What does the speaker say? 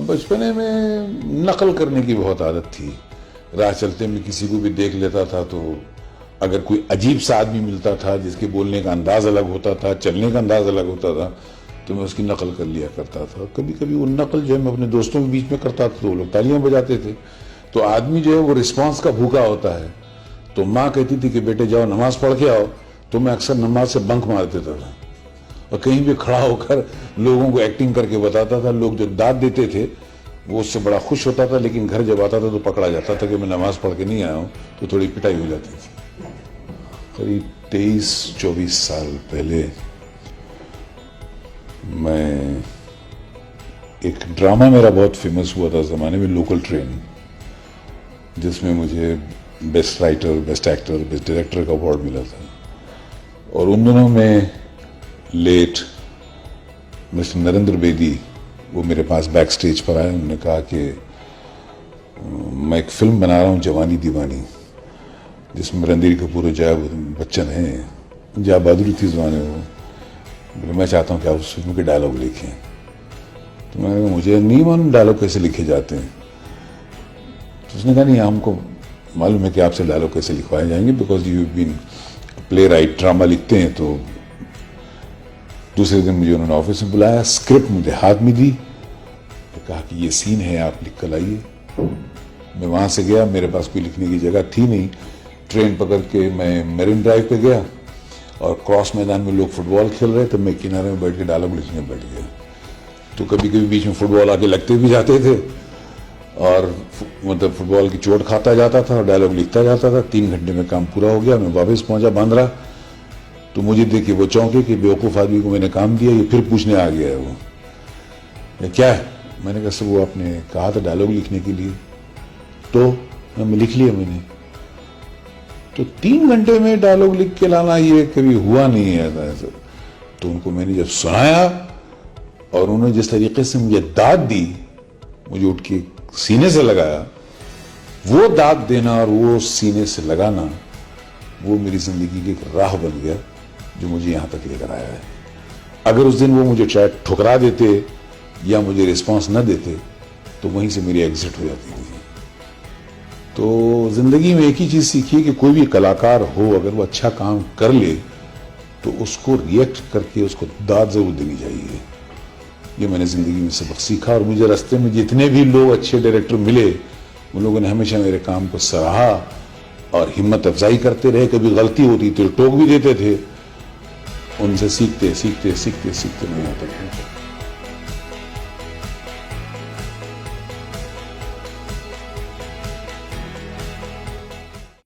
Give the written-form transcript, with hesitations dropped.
بچپنے میں نقل کرنے کی بہت عادت تھی. راہ چلتے میں کسی کو بھی دیکھ لیتا تھا تو اگر کوئی عجیب سا آدمی ملتا تھا جس کے بولنے کا انداز الگ ہوتا تھا, چلنے کا انداز الگ ہوتا تھا, تو میں اس کی نقل کر لیا کرتا تھا. کبھی کبھی وہ نقل جو ہے میں اپنے دوستوں کے بیچ میں کرتا تھا تو وہ لوگ تالیاں بجاتے تھے. تو آدمی جو ہے وہ رسپانس کا بھوکا ہوتا ہے. تو ماں کہتی تھی کہ بیٹے جاؤ نماز پڑھ کے آؤ, تو میں اکثر نماز سے بنک مار دیتا تھا اور کہیں بھی کھڑا ہو کر لوگوں کو ایکٹنگ کر کے بتاتا تھا. لوگ جو داد دیتے تھے وہ اس سے بڑا خوش ہوتا تھا, لیکن گھر جب آتا تھا تو پکڑا جاتا تھا کہ میں نماز پڑھ کے نہیں آیا ہوں, تو تھوڑی پٹائی ہو جاتی تھی. قریب 23-24 سال پہلے میں ایک ڈرامہ میرا بہت فیمس ہوا تھا زمانے میں, لوکل ٹرین, جس میں مجھے best writer, best actor, best director کا ایوارڈ ملا تھا. اور ان دنوں میں لیٹ مسٹر نریندر بیدی وہ میرے پاس بیک سٹیج پر آئے. انہوں نے کہا کہ میں ایک فلم بنا رہا ہوں جوانی دیوانی, جس میں رندھیر کپور اور جیا بچن ہیں. جیا بہادری تھی زمانے وہ. میں چاہتا ہوں کہ آپ اس فلم کے ڈائلاگ لکھیں. تو میں نے کہا مجھے نہیں معلوم ڈائلاگ کیسے لکھے جاتے ہیں. تو اس نے کہا نہیں, ہم کو معلوم ہے کہ آپ سے ڈائلاگ کیسے لکھوائے جائیں گے, because you been play right, drama لکھتے ہیں. تو دوسرے دن مجھے انہوں نے آفس میں بلایا, اسکرپٹ مجھے ہاتھ میں دی, کہا کہ یہ سین ہے, آپ لکھ کر لائیے. میں وہاں سے گیا, میرے پاس کوئی لکھنے کی جگہ تھی نہیں. ٹرین پکڑ کے میں میرین ڈرائیو پہ گیا اور کراس میدان میں لوگ فٹ بال کھیل رہے تھے, میں کنارے میں بیٹھ کے ڈائلاگ لکھنے بیٹھ گیا. تو کبھی کبھی بیچ میں فٹ بال آ کے لگتے بھی جاتے تھے اور مطلب فٹ بال کی چوٹ کھاتا جاتا تھا اور ڈائلاگ لکھتا جاتا تھا. 3 گھنٹے میں کام پورا ہو گیا. میں واپس پہنچا باندرا, تو مجھے دیکھ کے وہ چونکے کہ بیوقوف آدمی کو میں نے کام دیا, یہ پھر پوچھنے آ گیا ہے. وہ یہ کیا ہے؟ میں نے کہا سر وہ آپ نے کہا تھا ڈائلاگ لکھنے کے لیے, تو میں لکھ لیا میں نے. تو 3 گھنٹے میں ڈائلاگ لکھ کے لانا یہ کبھی ہوا نہیں ہے ایسا. تو ان کو میں نے جب سنایا اور انہوں نے جس طریقے سے مجھے داد دی, مجھے اٹھ کے سینے سے لگایا, وہ داد دینا اور وہ سینے سے لگانا وہ میری زندگی کی ایک راہ بن گیا جو مجھے یہاں تک لے کر آیا ہے. اگر اس دن وہ مجھے شاید ٹھکرا دیتے یا مجھے رسپانس نہ دیتے تو وہیں سے میری ایگزٹ ہو جاتی تھی. تو زندگی میں ایک ہی چیز سیکھی کہ کوئی بھی کلاکار ہو اگر وہ اچھا کام کر لے تو اس کو ریئیکٹ کر کے اس کو داد ضرور دینی چاہیے. یہ میں نے زندگی میں سبق سیکھا. اور مجھے راستے میں جتنے بھی لوگ اچھے ڈائریکٹر ملے ان لوگوں نے ہمیشہ میرے کام کو سراہا اور ہمت افزائی کرتے رہے. کبھی غلطی ہوتی تو ٹوک بھی دیتے تھے. ان سے سیکھتے سیکھتے سیکھتے سیکھتے میں یہاں تک پہنچا.